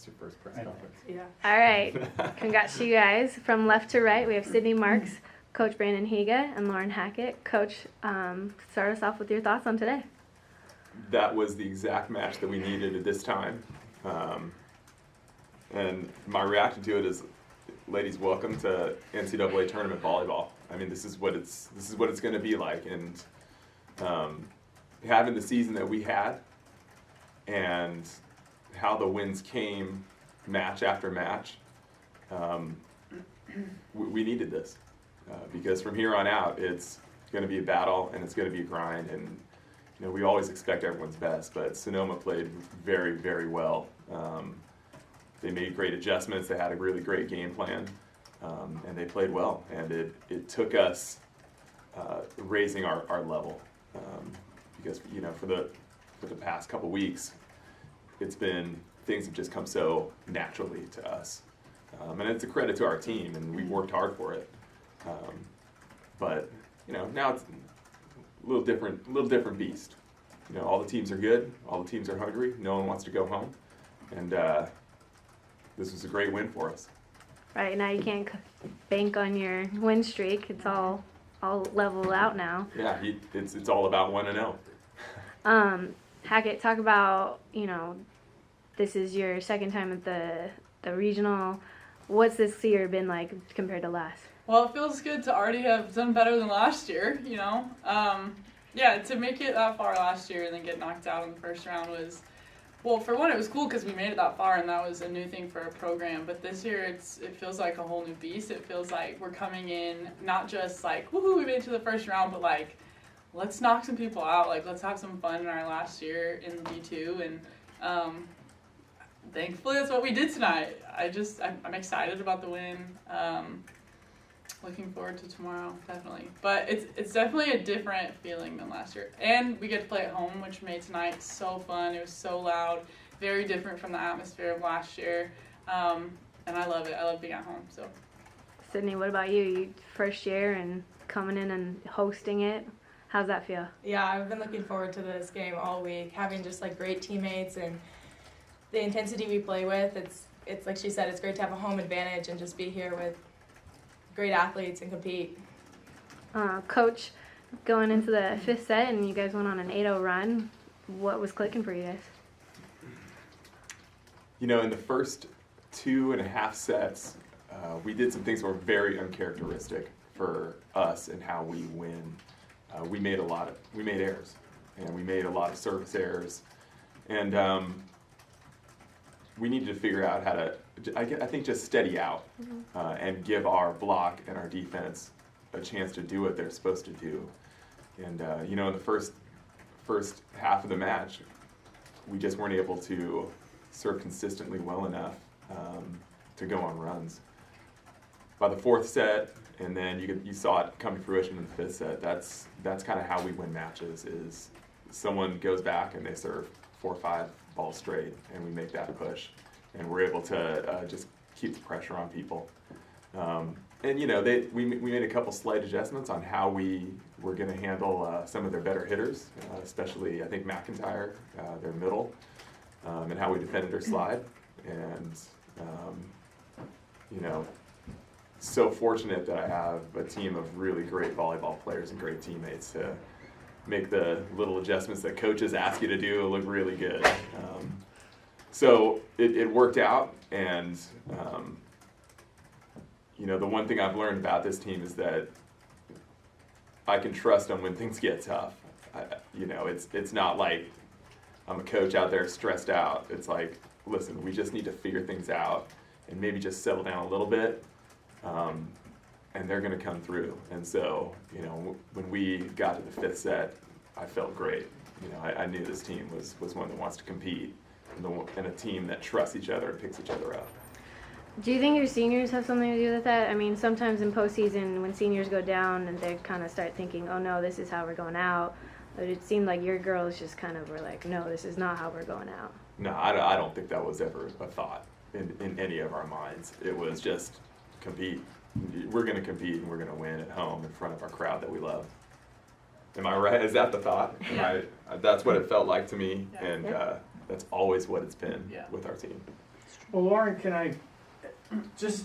is your first press conference. Yeah. All right. Congrats to you guys. From left to right, we have Sydney Marks, Coach Brandon Higa, and Lauren Hackett. Coach, start us off with your thoughts on today. That was the exact match that we needed at this time. And my reaction to it is, ladies, welcome to NCAA tournament volleyball. I mean, this is what it's going to be like. And having the season that we had and how the wins came match after match, we needed this. Because from here on out, it's going to be a battle and it's going to be a grind. And you know, we always expect everyone's best, but Sonoma played very, very well. They made great adjustments. They had a really great game plan, and they played well. And it took us raising our level because you know for the past couple weeks, things have just come so naturally to us, and it's a credit to our team, and we've worked hard for it. But you know now it's a little different beast. You know, all the teams are good, all the teams are hungry, no one wants to go home, and this was a great win for us. Right, now you can't bank on your win streak. It's all leveled out now. Yeah, it's all about 1-0. Hackett, talk about, this is your second time at the regional. What's this year been like compared to last? Well, it feels good to already have done better than last year, Yeah, to make it that far last year and then get knocked out in the first round was, well, for one, it was cool because we made it that far and that was a new thing for our program. But this year, it feels like a whole new beast. It feels like we're coming in not just like, woohoo, we made it to the first round, but like, let's knock some people out. Like, let's have some fun in our last year in D2. And thankfully, that's what we did tonight. I'm excited about the win. Looking forward to tomorrow, definitely. But it's definitely a different feeling than last year. And we get to play at home, which made tonight so fun. It was so loud, very different from the atmosphere of last year. And I love it. I love being at home. So, Sydney, what about you? You first year and coming in and hosting it. How's that feel? Yeah, I've been looking forward to this game all week, having just like great teammates and the intensity we play with. It's like she said, it's great to have a home advantage and just be here with great athletes and compete. Coach, going into the fifth set and you guys went on an 8-0 run, what was clicking for you guys? You know, in the first 2.5 sets, we did some things that were very uncharacteristic for us and how we win. We made errors, and we made a lot of service errors, and we needed to figure out how to, I think, just steady out and give our block and our defense a chance to do what they're supposed to do. And in the first half of the match, we just weren't able to serve consistently well enough to go on runs. By the fourth set, and then you saw it come to fruition in the fifth set. That's kind of how we win matches. Is someone goes back and they serve 4 or 5 balls straight, and we make that push, and we're able to just keep the pressure on people. And we made a couple slight adjustments on how we were going to handle some of their better hitters, especially I think McIntyre, their middle, and how we defended her slide. And so fortunate that I have a team of really great volleyball players and great teammates to make the little adjustments that coaches ask you to do look really good. So it worked out, and the one thing I've learned about this team is that I can trust them when things get tough. It's not like I'm a coach out there stressed out. It's like, listen, we just need to figure things out and maybe just settle down a little bit, and they're going to come through. And so, when we got to the fifth set, I felt great. I knew this team was one that wants to compete, and a team that trusts each other and picks each other up. Do you think your seniors have something to do with that? I mean, sometimes in postseason, when seniors go down and they kind of start thinking, oh no, this is how we're going out. But it seemed like your girls just kind of were like, no, this is not how we're going out. No, I don't think that was ever a thought in any of our minds. It was just compete. We're going to compete and we're going to win at home in front of our crowd that we love. Am I right? Is that the thought? Yeah. That's what it felt like to me, Yeah. and that's always what it's been Yeah. with our team. Well, Lauren, can I just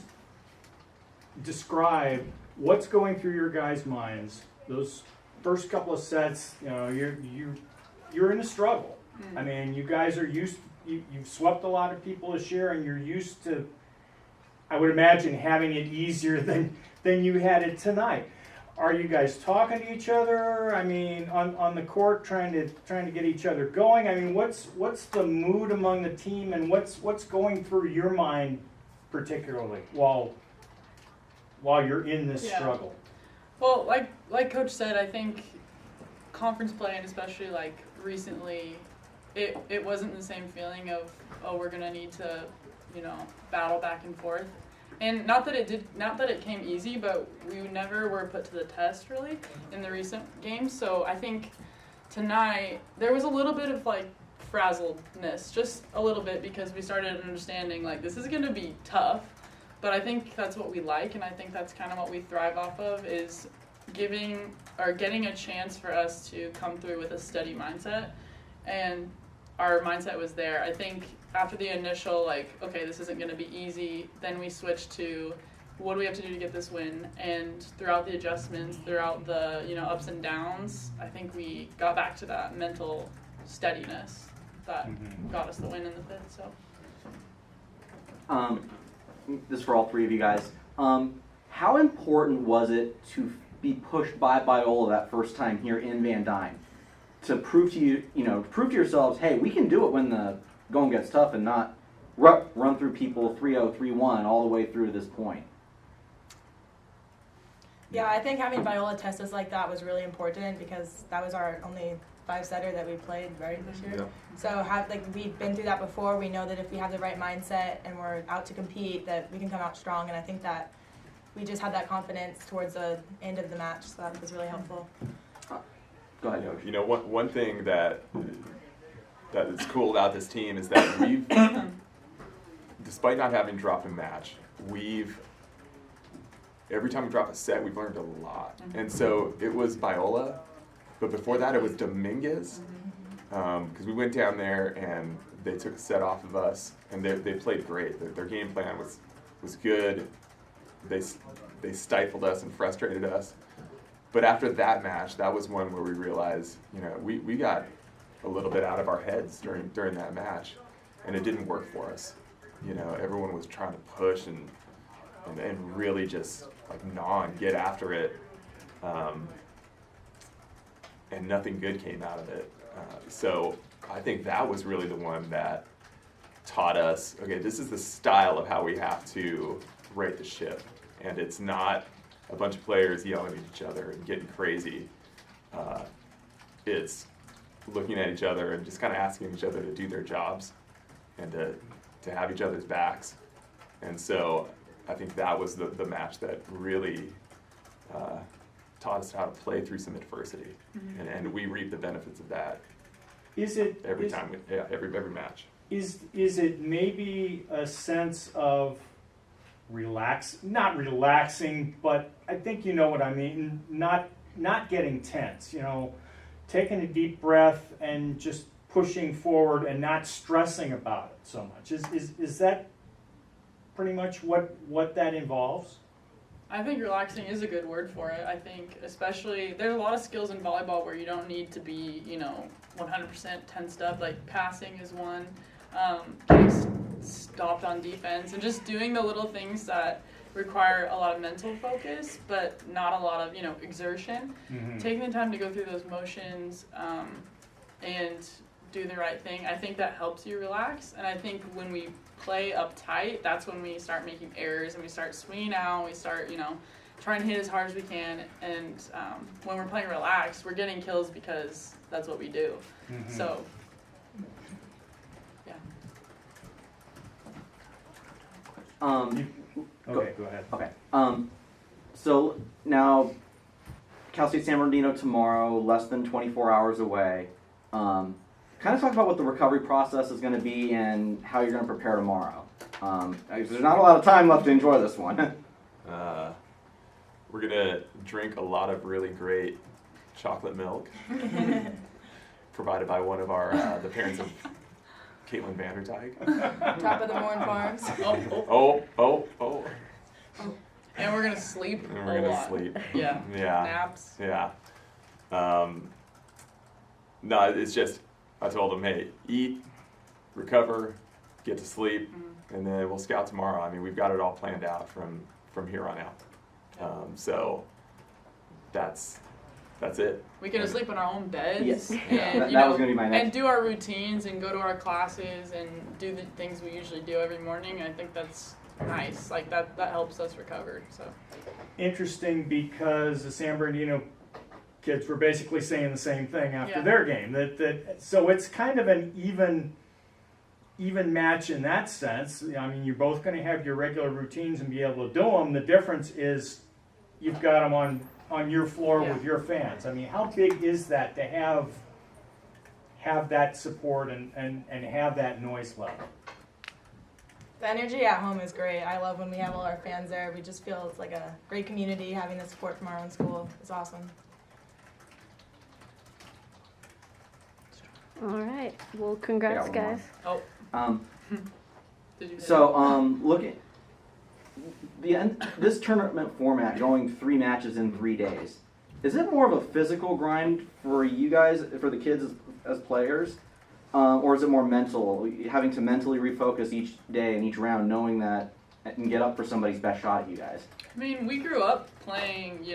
describe what's going through your guys' minds? Those first couple of sets, you know, you're in a struggle. I mean, you guys are used. You've swept a lot of people this year, and you're used to, I would imagine, having it easier than you had it tonight. Are you guys talking to each other? I mean, on the court, trying to get each other going. I mean, what's the mood among the team, and what's going through your mind, particularly while you're in this struggle? Well, like Coach said, I think conference play, and especially like recently, it wasn't the same feeling of, oh, we're gonna need to, you know, battle back and forth. And not that it came easy, but we never were put to the test really in the recent games. So I think tonight there was a little bit of like frazzledness, just a little bit, because we started understanding like this is gonna be tough. But I think that's what we like, and I think that's kind of what we thrive off of, is getting a chance for us to come through with a steady mindset. And our mindset was there. I think after the initial, like, okay, this isn't going to be easy, then we switched to what do we have to do to get this win? And throughout the adjustments, throughout the, you know, ups and downs, I think we got back to that mental steadiness that got us the win in the fifth. So. This is for all three of you guys. How important was it to be pushed by Biola that first time here in Van Dyne, to prove to prove to yourselves, hey, we can do it when the going gets tough, and not run through people 3-0, 3-1 all the way through to this point? Yeah, I think having Viola test us like that was really important, because that was our only 5-setter that we played this year. Yeah. So we've been through that before. We know that if we have the right mindset and we're out to compete, that we can come out strong. And I think that we just had that confidence towards the end of the match, so that was really helpful. Go ahead, Coach. You know, one thing that is cool about this team is that we've, despite not having dropped a match, every time we drop a set, we've learned a lot. And so it was Biola, but before that it was Dominguez, because we went down there and they took a set off of us, and they played great. Their game plan was good. They stifled us and frustrated us. But after that match, that was one where we realized, you know, we got a little bit out of our heads during that match, and it didn't work for us. You know, everyone was trying to push and really just like gnaw and get after it, and nothing good came out of it. So I think that was really the one that taught us, okay, this is the style of how we have to rate the ship, and it's not a bunch of players yelling at each other and getting crazy. It's looking at each other and just kind of asking each other to do their jobs and to have each other's backs. And so I think that was the match that really taught us how to play through some adversity, and we reap the benefits of that. Every match. Is it maybe a sense of not relaxing, but I think you know what I mean, not getting tense, you know, taking a deep breath and just pushing forward and not stressing about it so much. Is that pretty much what that involves? I think relaxing is a good word for it. I think especially there's a lot of skills in volleyball where you don't need to be, you know, 100% tensed up. Like passing is one, getting stopped on defense, and just doing the little things that require a lot of mental focus, but not a lot of, you know, exertion. Taking the time to go through those motions and do the right thing, I think that helps you relax. And I think when we play uptight, that's when we start making errors and we start swinging out, and we start, you know, trying to hit as hard as we can. And when we're playing relaxed, we're getting kills because that's what we do. So, yeah. Okay, go ahead. Okay. So now, Cal State San Bernardino tomorrow, less than 24 hours away. Kind of talk about what the recovery process is going to be and how you're going to prepare tomorrow. There's not a lot of time left to enjoy this one. We're going to drink a lot of really great chocolate milk provided by one of the parents of Caitlin Vanderdyke. Top of the Morn Farms. Oh. And we're gonna sleep And a we're gonna lot. sleep. Yeah. Yeah. Naps. Yeah. No, it's just, I told them, hey, eat, recover, get to sleep, and then we'll scout tomorrow. I mean, we've got it all planned out from here on out. So that's it. We get to sleep in our own beds. Yes. And, That you was know, gonna be my next. and do our routines and go to our classes and do the things we usually do every morning. I think that's nice. Like that helps us recover. So Interesting, because the San Bernardino kids were basically saying the same thing after Yeah. their game. So it's kind of an even match in that sense. I mean, you're both going to have your regular routines and be able to do them. The difference is you've got them on your floor Yeah. with your fans. I mean, how big is that to have that support and have that noise level? The energy at home is great. I love when we have all our fans there. We just feel it's like a great community. Having the support from our own school is awesome. All right. Well, congrats, I got one guys. oh, did you? So, looking this tournament format, going 3 matches in 3 days, is it more of a physical grind for you guys, for the kids as players, or is it more mental, having to mentally refocus each day and each round, knowing that and get up for somebody's best shot at you guys? I mean, we grew up playing,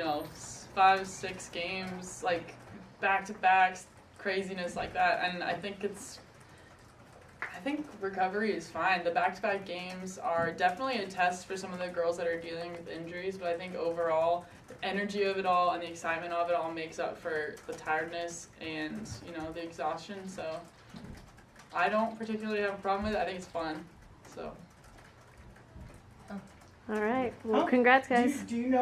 5, 6 games, like back-to-backs, craziness like that, and I think recovery is fine. The back-to-back games are definitely a test for some of the girls that are dealing with injuries, but I think overall, the energy of it all and the excitement of it all makes up for the tiredness and, the exhaustion, so I don't particularly have a problem with it. I think it's fun, so. All right. Well, How- congrats, guys. Do you know